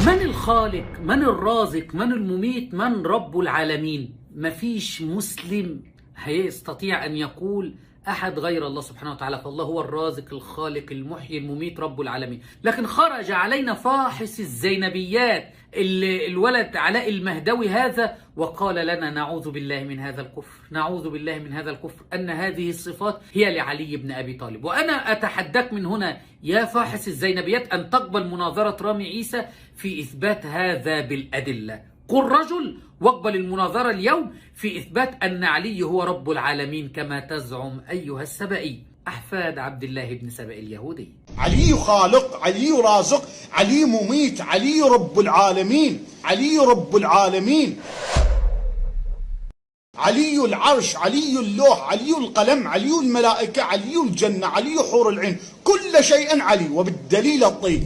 من الخالق؟ من الرازق؟ من المميت؟ من رب العالمين؟ مفيش مسلم هيستطيع أن يقول أحد غير الله سبحانه وتعالى، فالله هو الرازق الخالق المحيي المميت رب العالمين. لكن خرج علينا فاحص الزينبيات الولد علاء المهدوي هذا وقال لنا نعوذ بالله من هذا الكفر، نعوذ بالله من هذا الكفر، أن هذه الصفات هي لعلي بن أبي طالب. وأنا أتحداك من هنا يا فاحص الزينبيات أن تقبل مناظرة رامي عيسى في إثبات هذا بالأدلة. قل رجل واقبل المناظرة اليوم في إثبات أن علي هو رب العالمين كما تزعم أيها السبئي أحفاد عبد الله بن سبئ اليهودي. علي خالق، علي رازق، علي مميت، علي رب العالمين، علي رب العالمين، علي العرش، علي اللوح، علي القلم، علي الملائكة، علي الجنة، علي حور العين، كل شيء علي، وبالدليل الطيب